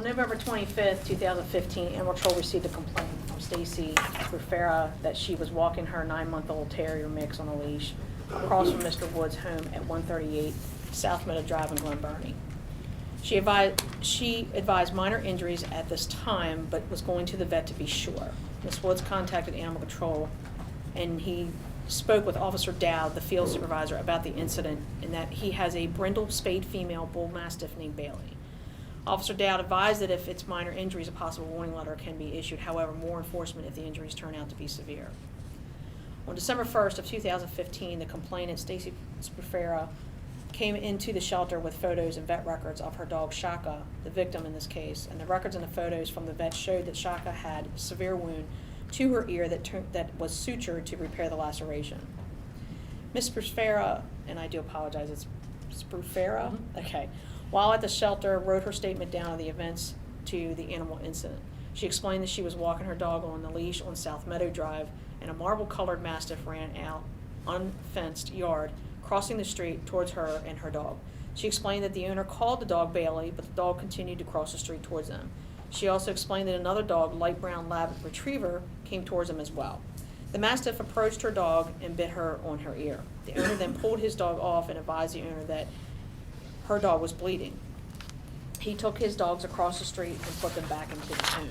On November 25th, 2015, Animal Control received a complaint from Stacy Rufera that she was walking her 9-month-old terrier mix on a leash across from Mr. Wood's home at 138 South Meadow Drive in Glen Burnie. She advised minor injuries at this time, but was going to the vet to be sure. Ms. Woods contacted Animal Control, and he spoke with Officer Dowd, the field supervisor, about the incident, and that he has a brindle spayed female bull mastiff named Bailey. Officer Dowd advised that if it's minor injuries, a possible warning letter can be issued. However, more enforcement if the injuries turn out to be severe. On December 1st of 2015, the complainant, Stacy Spufera, came into the shelter with photos and vet records of her dog Shaka, the victim in this case, and the records and the photos from the vet showed that Shaka had a severe wound to her ear that was sutured to repair the laceration. Ms. Spufera, and I do apologize, it's Spufera? Mm-hmm. Okay. While at the shelter, wrote her statement down of the events to the animal incident. She explained that she was walking her dog on the leash on South Meadow Drive, and a marble-colored mastiff ran out unfenced yard, crossing the street towards her and her dog. She explained that the owner called the dog Bailey, but the dog continued to cross the street towards them. She also explained that another dog, light brown lab retriever, came towards them as well. The mastiff approached her dog and bit her on her ear. The owner then pulled his dog off and advised the owner that her dog was bleeding. He took his dogs across the street and put them back into the home.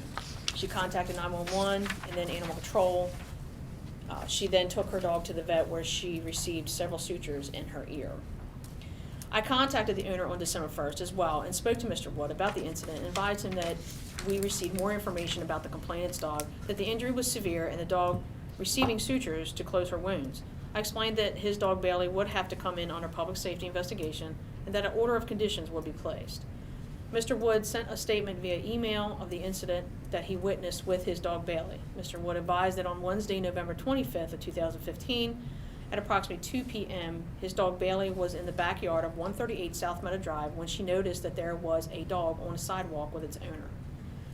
She contacted 911 and then Animal Control. She then took her dog to the vet where she received several sutures in her ear. I contacted the owner on December 1st as well and spoke to Mr. Wood about the incident and advised him that we received more information about the complainant's dog, that the injury was severe and the dog receiving sutures to close her wounds. I explained that his dog Bailey would have to come in under public safety investigation and that an order of conditions would be placed. Mr. Wood sent a statement via email of the incident that he witnessed with his dog Bailey. Mr. Wood advised that on Wednesday, November 25th of 2015, at approximately 2 p.m., his dog Bailey was in the backyard of 138 South Meadow Drive when she noticed that there was a dog on a sidewalk with its owner.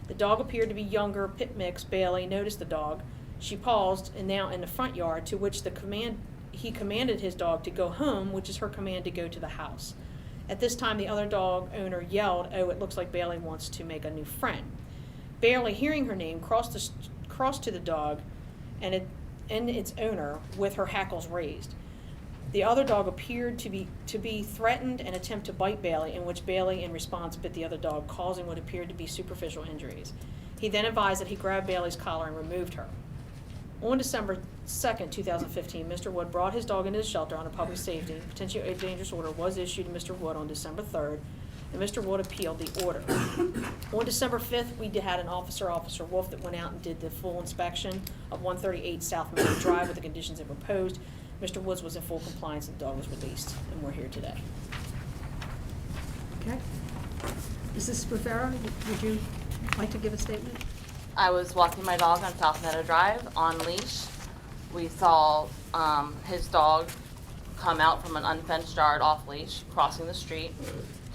The dog appeared to be younger. Pit mix Bailey noticed the dog. She paused and now in the front yard, to which he commanded his dog to go home, which is her command to go to the house. At this time, the other dog owner yelled, "Oh, it looks like Bailey wants to make a new friend." Bailey, hearing her name, crossed to the dog and its owner with her hackles raised. The other dog appeared to be threatened and attempt to bite Bailey, in which Bailey, in response, bit the other dog, causing what appeared to be superficial injuries. He then advised that he grabbed Bailey's collar and removed her. On December 2nd, 2015, Mr. Wood brought his dog into the shelter on a public safety. Potentially a dangerous order was issued to Mr. Wood on December 3rd, and Mr. Wood appealed the order. On December 5th, we had an Officer Wolf, that went out and did the full inspection of 138 South Meadow Drive with the conditions that were posed. Mr. Woods was in full compliance and the dog was released, and we're here today. Okay. Mrs. Spufera, would you like to give a statement? I was walking my dog on South Meadow Drive on leash. We saw his dog come out from an unfenced yard off leash, crossing the street,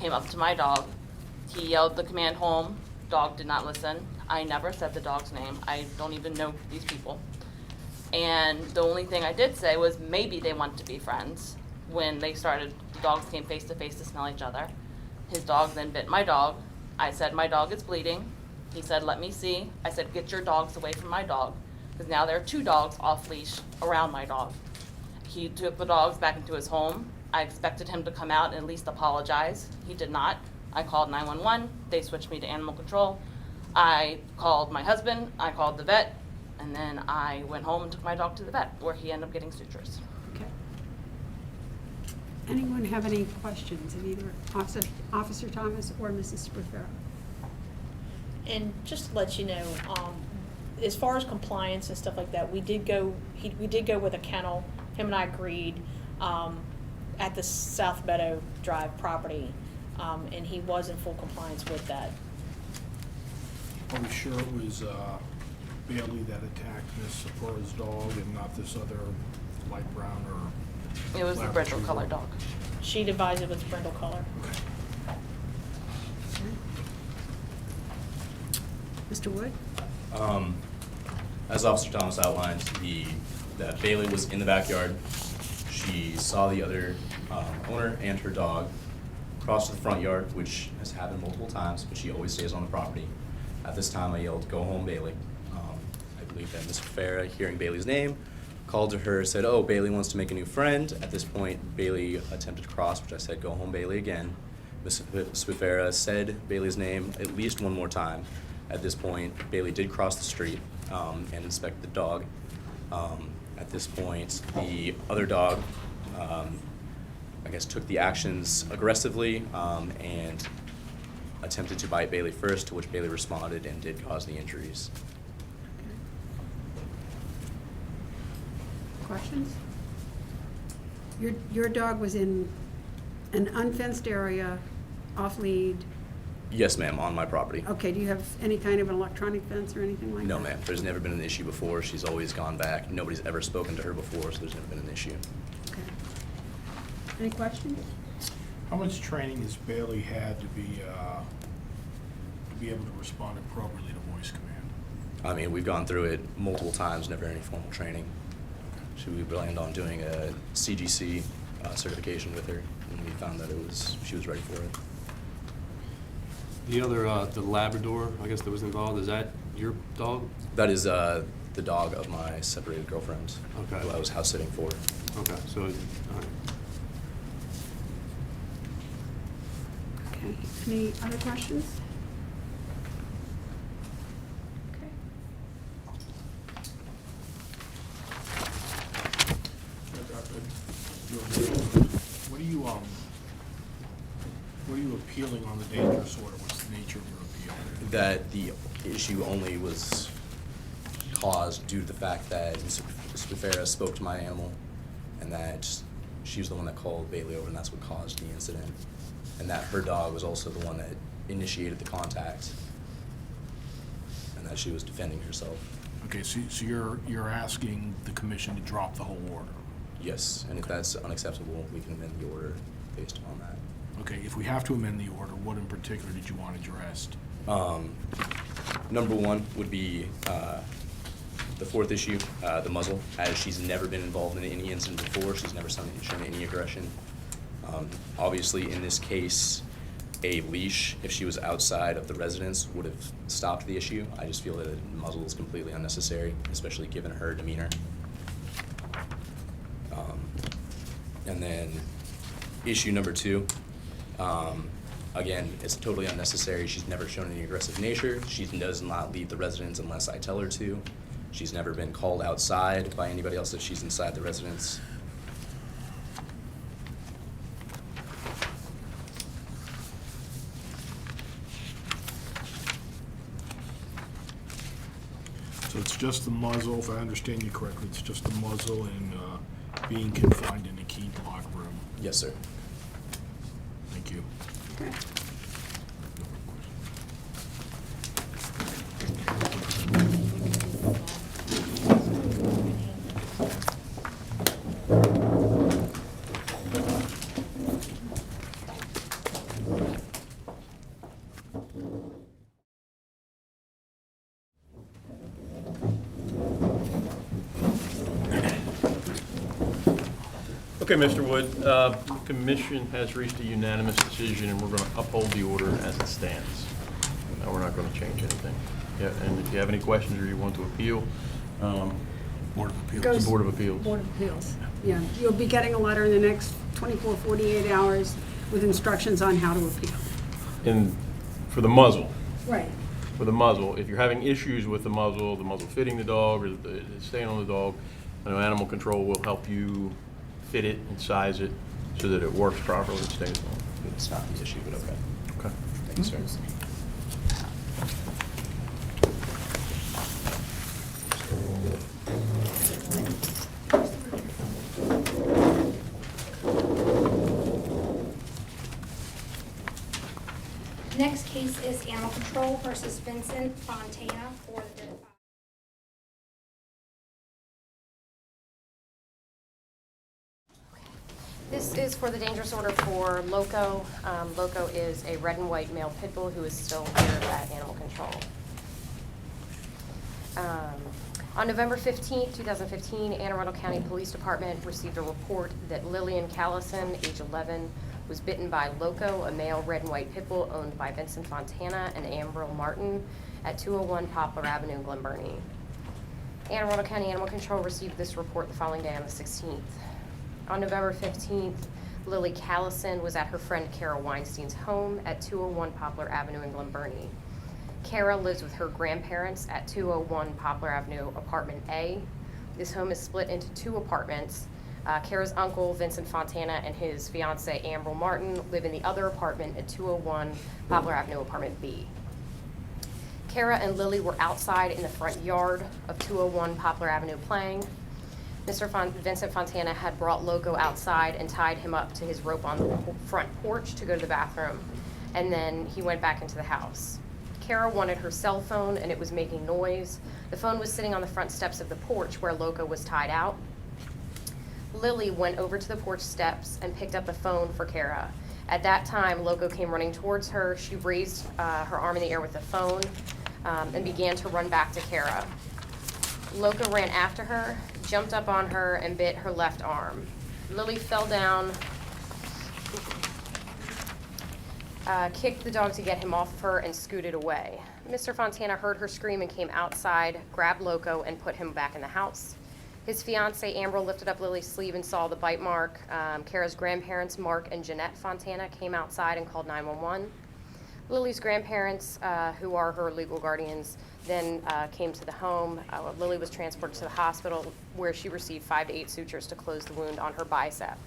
came up to my dog. He yelled the command home. Dog did not listen. I never said the dog's name. I don't even know these people. And the only thing I did say was maybe they want to be friends. When the dogs came face to face to smell each other. His dog then bit my dog. I said, "My dog is bleeding." He said, "Let me see." I said, "Get your dogs away from my dog," because now there are 2 dogs off leash around my dog. He took the dogs back into his home. I expected him to come out and at least apologize. He did not. I called 911. They switched me to Animal Control. I called my husband. I called the vet. And then I went home and took my dog to the vet, where he ended up getting sutures. Okay. Anyone have any questions of either Officer Thomas or Mrs. Spufera? And just to let you know, as far as compliance and stuff like that, we did go with a kennel. Him and I agreed at the South Meadow Drive property, and he was in full compliance with that. Are we sure it was Bailey that attacked Miss Sephora's dog and not this other light brown or? It was the brindle color dog. She'd advised it was brindle color. Okay. Mr. Wood? As Officer Thomas outlined, that Bailey was in the backyard. She saw the other owner and her dog crossed to the front yard, which has happened multiple times, but she always stays on the property. At this time, I yelled, "Go home, Bailey." I believe that Mr. Farah, hearing Bailey's name, called to her, said, "Oh, Bailey wants to make a new friend." At this point, Bailey attempted to cross, which I said, "Go home, Bailey," again. Ms. Farah said Bailey's name at least one more time. At this point, Bailey did cross the street and inspect the dog. At this point, the other dog, I guess, took the actions aggressively and attempted to bite Bailey first, to which Bailey responded and did cause the injuries. Questions? Your dog was in an unfenced area, off lead. Yes, ma'am, on my property. Okay, do you have any kind of an electronic fence or anything like that? No, ma'am. There's never been an issue before. She's always gone back. Nobody's ever spoken to her before, so there's never been an issue. Okay. Any questions? How much training has Bailey had to be able to respond appropriately to voice command? I mean, we've gone through it multiple times, never any formal training. So we planned on doing a CGC certification with her, and we found that she was ready for it. The other, the Labrador, I guess that was involved, is that your dog? That is the dog of my separated girlfriend, Okay. who I was house sitting for. Okay, so, all right. Okay, any other questions? Okay. What are you appealing on the dangerous order? What's the nature of your appeal? That the issue only was caused due to the fact that Ms. Farah spoke to my animal, and that she was the one that called Bailey over, and that's what caused the incident. And that her dog was also the one that initiated the contact, and that she was defending herself. Okay, so you're asking the commission to drop the whole order? Yes, and if that's unacceptable, we can amend the order based upon that. Okay, if we have to amend the order, what in particular did you want addressed? Number one would be the fourth issue, the muzzle, as she's never been involved in any incident before. She's never shown any aggression. Obviously, in this case, a leash, if she was outside of the residence, would have stopped the issue. I just feel that a muzzle is completely unnecessary, especially given her demeanor. And then issue number two, again, it's totally unnecessary. She's never shown any aggressive nature. She does not leave the residence unless I tell her to. She's never been called outside by anybody else if she's inside the residence. So it's just the muzzle, if I understand you correctly, it's just the muzzle and being confined in a keyed lock room. Yes, sir. Thank you. Okay. Okay, Mr. Wood, the commission has reached a unanimous decision, and we're going to uphold the order as it stands. We're not going to change anything. Yeah, and if you have any questions or you want to appeal, Board of Appeals. Goes- the Board of Appeals. Board of Appeals. Yeah, you'll be getting a letter in the next 24, 48 hours with instructions on how to appeal. And for the muzzle, Right. for the muzzle, if you're having issues with the muzzle fitting the dog or staying on the dog, I know animal control will help you fit it and size it so that it works properly and stays on. It's not the issue, but okay. Okay. Thank you, sir. Next case is Animal Control versus Vincent Fontana for the dead. This is for the dangerous order for Loco. Loco is a red and white male pit bull who is still here at Animal Control. On November 15, 2015, Anne Arundel County Police Department received a report that Lillian Callison, age 11, was bitten by Loco, a male red and white pit bull owned by Vincent Fontana and Amber Martin at 201 Poplar Avenue in Glen Burnie. Anne Arundel County Animal Control received this report the following day on the 16th. On November 15th, Lily Callison was at her friend Kara Weinstein's home at 201 Poplar Avenue in Glen Burnie. Kara lives with her grandparents at 201 Poplar Avenue, Apartment A. This home is split into 2 apartments. Kara's uncle, Vincent Fontana, and his fiancee, Amber Martin, live in the other apartment at 201 Poplar Avenue, Apartment B. Kara and Lily were outside in the front yard of 201 Poplar Avenue playing. Vincent Fontana had brought Loco outside and tied him up to his rope on the front porch to go to the bathroom, and then he went back into the house. Kara wanted her cell phone and it was making noise. The phone was sitting on the front steps of the porch where Loco was tied out. Lily went over to the porch steps and picked up the phone for Kara. At that time, Loco came running towards her. She raised her arm in the air with the phone and began to run back to Kara. Loco ran after her, jumped up on her, and bit her left arm. Lily fell down, kicked the dog to get him off of her, and scooted away. Mr. Fontana heard her scream and came outside, grabbed Loco, and put him back in the house. His fiancee, Amber, lifted up Lily's sleeve and saw the bite mark. Kara's grandparents, Mark and Jeanette Fontana, came outside and called 911. Lily's grandparents, who are her legal guardians, then came to the home. Lily was transported to the hospital where she received 5 to 8 sutures to close the wound on her bicep.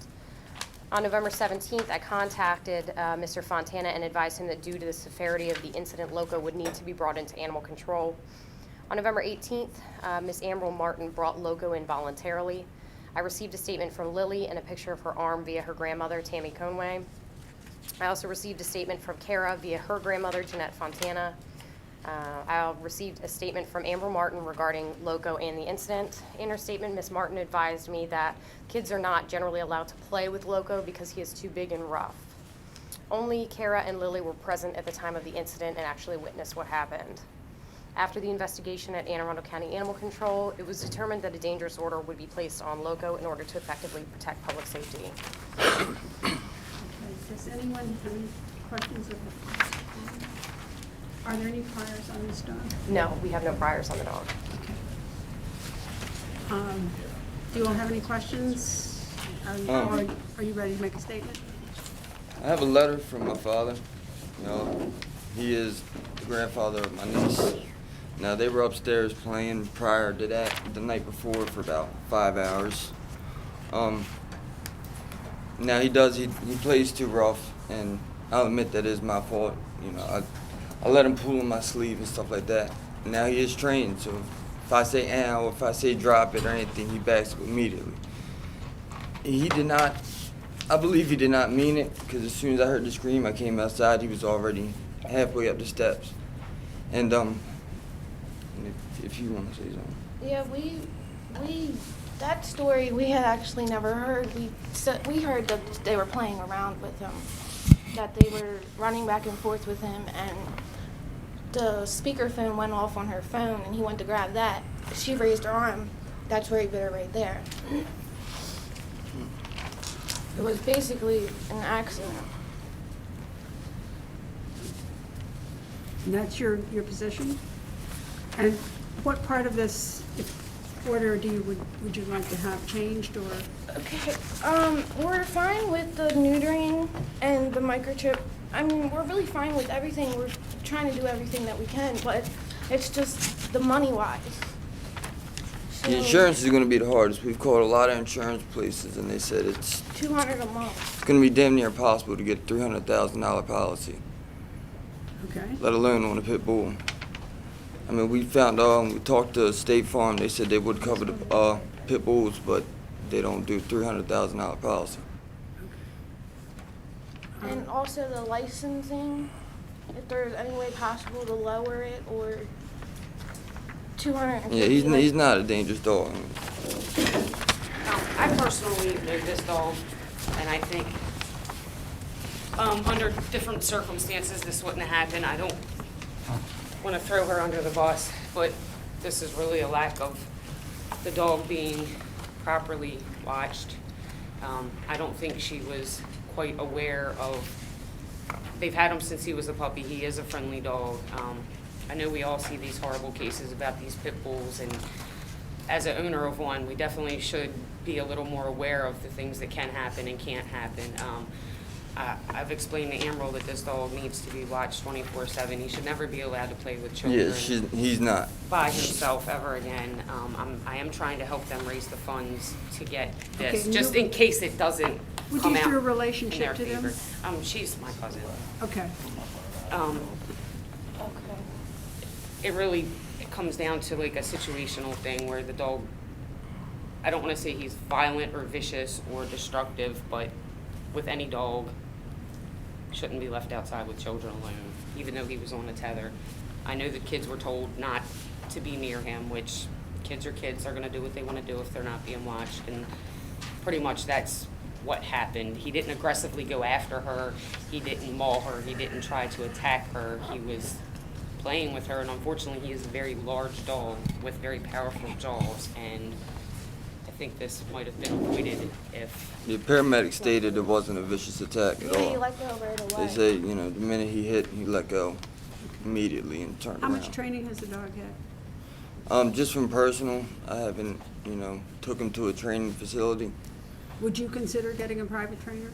On November 17th, I contacted Mr. Fontana and advised him that due to the severity of the incident, Loco would need to be brought into animal control. On November 18th, Ms. Amber Martin brought Loco in voluntarily. I received a statement from Lily and a picture of her arm via her grandmother, Tammy Conway. I also received a statement from Kara via her grandmother, Jeanette Fontana. I received a statement from Amber Martin regarding Loco and the incident. In her statement, Ms. Martin advised me that kids are not generally allowed to play with Loco because he is too big and rough. Only Kara and Lily were present at the time of the incident and actually witnessed what happened. After the investigation at Anne Arundel County Animal Control, it was determined that a dangerous order would be placed on Loco in order to effectively protect public safety. Okay, does anyone have any questions of the, are there any priors on this dog? No, we have no priors on the dog. Okay. Do you all have any questions? Or are you ready to make a statement? I have a letter from my father. You know, he is the grandfather of my niece. Now, they were upstairs playing prior to that the night before for about 5 hours. Now, he plays too rough, and I'll admit that is my fault. You know, I let him pull on my sleeve and stuff like that. Now he is trained, so if I say ow, or if I say drop it or anything, he backs up immediately. He did not, I believe he did not mean it, because as soon as I heard the scream, I came outside, he was already halfway up the steps. And if you want to say something. Yeah, that story we had actually never heard. We heard that they were playing around with him, that they were running back and forth with him, and the speakerphone went off on her phone, and he went to grab that. She raised her arm. That's where he bit her right there. It was basically an accident. And that's your position? And what part of this order would you like to have changed, or? Okay, we're fine with the neutering and the microchip. I mean, we're really fine with everything. We're trying to do everything that we can, but it's just the money-wise. So The insurance is going to be the hardest. We've called a lot of insurance places, and they said it's $200 a month. going to be damn near impossible to get a $300,000 policy, Okay. let alone on a pit bull. I mean, we found, we talked to State Farm. They said they would cover the pit bulls, but they don't do $300,000 policy. And also the licensing, if there's any way possible to lower it, or $250. Yeah, he's not a dangerous dog. I personally know this dog, and I think under different circumstances this wouldn't have happened. I don't want to throw her under the bus, but this is really a lack of the dog being properly watched. I don't think she was quite aware of, they've had him since he was a puppy. He is a friendly dog. I know we all see these horrible cases about these pit bulls, and as an owner of one, we definitely should be a little more aware of the things that can happen and can't happen. I've explained to Amaryl that this dog needs to be watched 24/7. He should never be allowed to play with children. Yeah, he's not. By himself ever again. I am trying to help them raise the funds to get this, Okay, just in case it doesn't What come is out your in their relationship to them? favor. She's my cousin. Okay. It really comes down to like a situational thing where the dog, I don't want to say he's violent or vicious or destructive, but with any dog, shouldn't be left outside with children alone, even though he was on a tether. I know that kids were told not to be near him, which kids are kids, they're gonna do what they wanna do if they're not being watched, and pretty much that's what happened. He didn't aggressively go after her, he didn't maul her, he didn't try to attack her, he was playing with her, and unfortunately he is a very large dog with very powerful jaws, and I think this might have been avoided if The paramedic stated it wasn't a vicious attack at Yeah, he all. let go right away. They say, you know, the minute he hit, he let go immediately and turned How around. much training has the dog had? Just from personal, I haven't, you know, took him to a training facility. Would you consider getting a private trainer?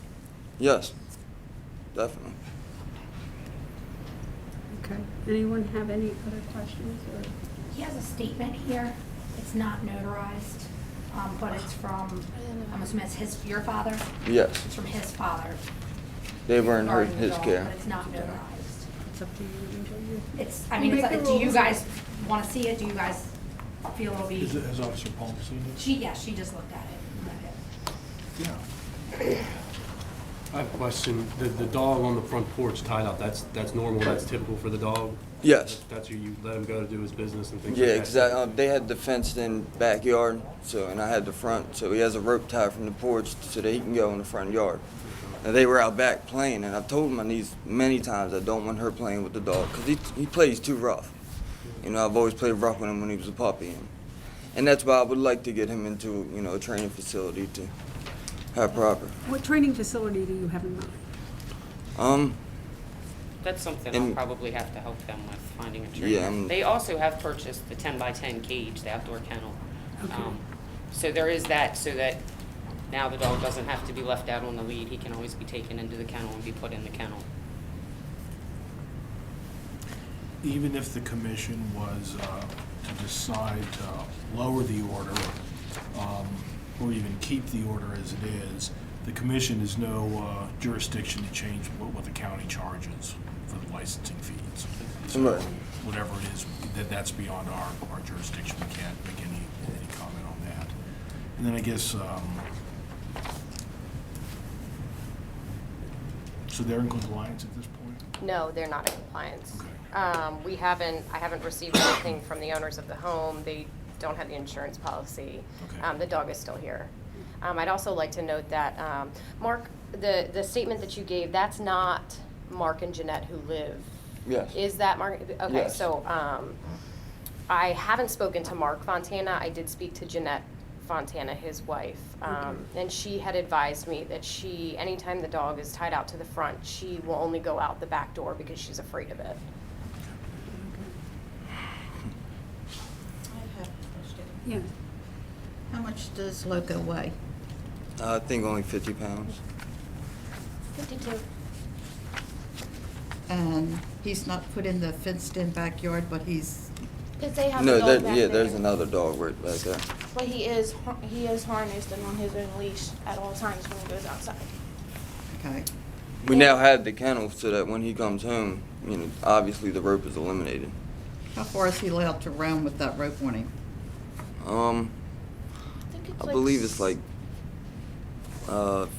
Yes, definitely. Okay. Anyone have any other questions or? He has a statement here. It's not notarized, but it's from, I'm assuming it's your father? Yes, It's from his father. they were in regarding the his dog, care. But it's not notarized. It's up to you until you. It's, I mean, Make the do you rules. guys want to see it? Do you guys feel it'll be? Has Officer Paul seen it? She just looked at it. Yeah. I have a question. The dog on the front porch tied up, that's normal, that's typical for the dog? Yes. That's who you let him go to do his business and things Yeah, like that? exactly. They had the fenced-in backyard, and I had the front, so he has a rope tied from the porch so that he can go in the front yard. And they were out back playing, and I've told my niece many times I don't want her playing with the dog because he plays too rough. You know, I've always played rough with him when he was a puppy, and that's why I would like to get him into, you know, a training facility to have proper. What training facility do you have in mind? that's something And- I'll probably have to help them with, finding a trainer. Yeah, They also have purchased the 10x10 cage, the outdoor kennel. Okay. So there is that, so that now the dog doesn't have to be left out on the lead. He can always be taken into the kennel and be put in the kennel. Even if the commission was to decide to lower the order, or even keep the order as it is, the commission has no jurisdiction to change what the county charges for the licensing fees. So Right. whatever it is, that's beyond our jurisdiction. We can't make any comment on that. And then I guess, so they're in compliance at this point? No, they're not in compliance. Okay. I haven't received anything from the owners of the home. They don't have the insurance policy. Okay. The dog is still here. I'd also like to note that, Mark, the statement that you gave, that's not Mark and Jeanette who live. Yes. Is that Mark? Okay, Yes. so, I haven't spoken to Mark Fontana. I did speak to Jeanette Fontana, his wife. And she had advised me that anytime the dog is tied out to the front, she will only go out the back door because she's afraid of it. I have a question. Yeah. How much does Loco weigh? I think only 50 pounds. 52. And he's not put in the fenced-in backyard, but he's, Because they have a No, dog back yeah, there. there's another dog right back there. But he is harnessed and on his own leash at all times when he goes outside. okay. We now have the kennel so that when he comes home, you know, obviously the rope is eliminated. How far is he allowed to roam with that rope on him? I think it's I believe it's like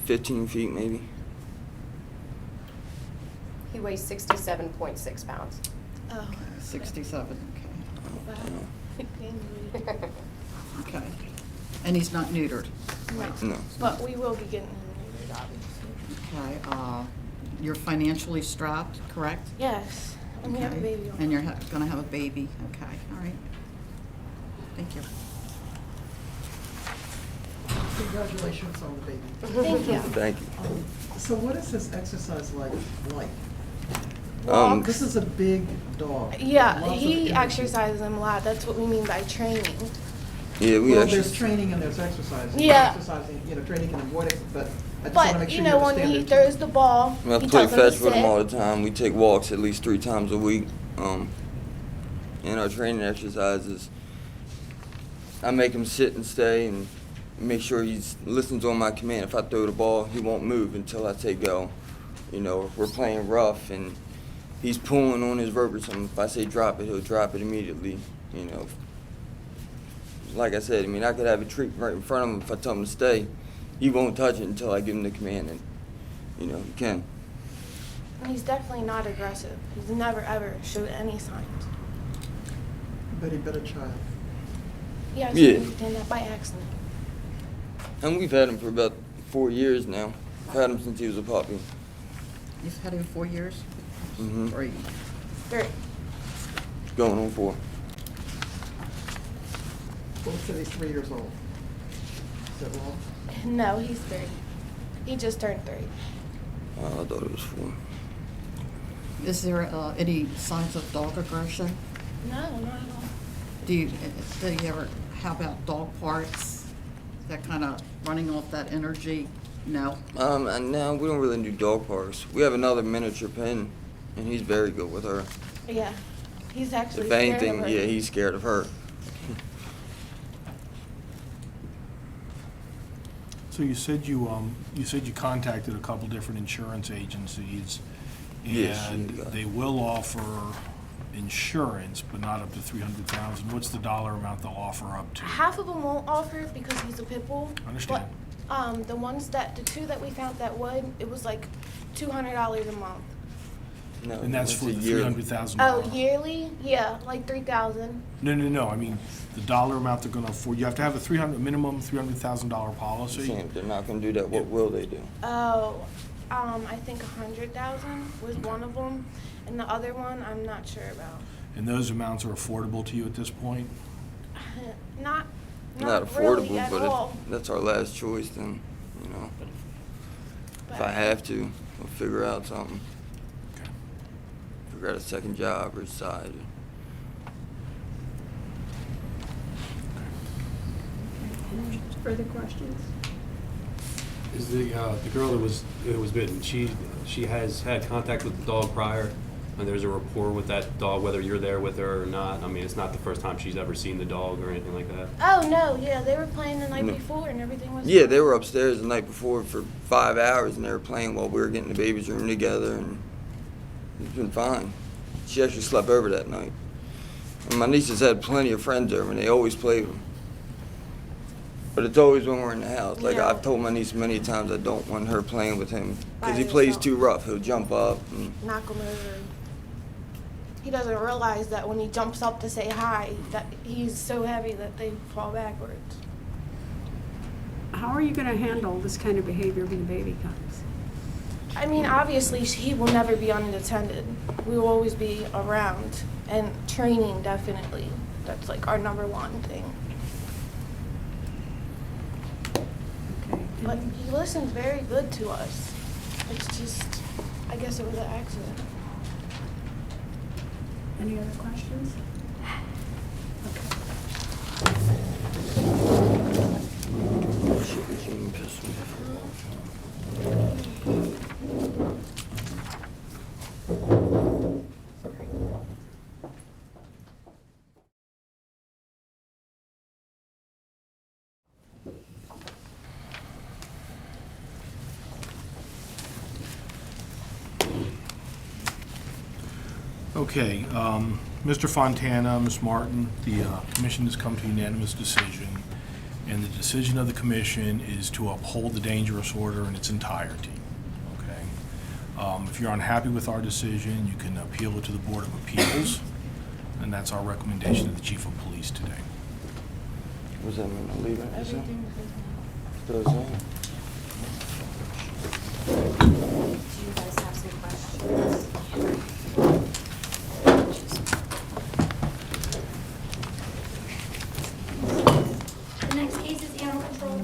15 feet maybe. He weighs 67.6 pounds. Oh. 67, Wow. okay. Okay. And he's not neutered? No. But we will be getting him neutered, obviously. Okay, you're financially strapped, correct? Yes, and we have a Okay. baby on. And you're gonna have a baby, okay, all right. Thank you. Congratulations on the baby. Thank you. Thank you. So what is his exercise like? Um, This is a big dog. Yeah, Lots of he energy. exercises him a lot. That's what we mean by training. Yeah, we Well, actually. there's training and there's exercising. Yeah. Exercising, training can avoid it, but I just want to But make sure you you know, when understand. he there's- throws the ball, I he play tells him to fetch with him sit. all the time. We take walks at least 3 times a week. And our training exercises, I make him sit and stay and make sure he listens on my command. If I throw the ball, he won't move until I say go. You know, if we're playing rough and he's pulling on his rope or something, if I say drop it, he'll drop it immediately. You know, like I said, I mean, I could have a treat right in front of him. If I tell him to stay, he won't touch it until I give him the command, and you know, he can. And he's definitely not aggressive. He's never ever showed any signs. But he bit a child. Yeah, I Yeah. understand that by accident. And we've had him for about 4 years now. I've had him since he was a puppy. You've had him 4 years? Mm-hmm. Great. Great. Going on 4. Well, said he's 3 years old. Is that wrong? No, he's 3. He just turned 3. I thought it was 4. Is there any signs of dog aggression? No, not at all. Do you ever, how about dog parts? That kind of running off that energy? No? And now we don't really do dog parks. We have another miniature pin, and he's very good with her. Yeah, he's actually If scared anything, of her. yeah, he's scared of her. So you said you contacted a couple different insurance agencies, Yes, and you got it. they will offer insurance, but not up to 300,000. What's the dollar amount they'll offer up to? Half of them won't offer it because he's a pit bull. Understand. But the 2 that we found that would, it was like $200 a month. No, And that's for a the year. 300,000. Oh, yearly? Yeah, like 3,000. No. I mean, the dollar amount they're going to afford. You have to have a minimum $300,000 policy. Saying if they're not going to do that, what will they do? Oh, I think 100,000 was one of them, and the other one I'm not sure about. And those amounts are affordable to you at this point? Not Not really affordable, at but all. if that's our last choice, then, you know, if I But- have to, we'll figure out something. Okay. Figure out a second job or side. Any further questions? Is the girl that was bitten, she has had contact with the dog prior, and there's a rapport with that dog, whether you're there with her or not? I mean, it's not the first time she's ever seen the dog or anything like that? Oh, no, yeah, they were playing the night No. before and everything was Yeah, fine. they were upstairs the night before for 5 hours, and they were playing while we were getting the baby's room together, and it's been fine. She actually slept over that night. And my nieces had plenty of friends over, and they always played with them. But it's always when we're in the house. Like, Yeah. I've told my niece many times I don't want her playing with him, because By he plays himself. too rough. He'll jump up, and Knock him over. He doesn't realize that when he jumps up to say hi, that he's so heavy that they fall backwards. How are you going to handle this kind of behavior when the baby comes? I mean, obviously, he will never be unattended. We will always be around. And training, definitely. That's like our #1 thing. Okay. But he listens very good to us. It's just, I guess it was an accident. Any other questions? shit, this even pissed me off. Okay, Mr. Fontana, Ms. Martin, the commission has come to unanimous decision, and the decision of the commission is to uphold the dangerous order in its entirety. Okay? If you're unhappy with our decision, you can appeal it to the Board of Appeals, and that's our recommendation to the Chief of Police today. What does that mean? I'll leave it? Everything Throws on. Do you guys have some questions? The next case is animal control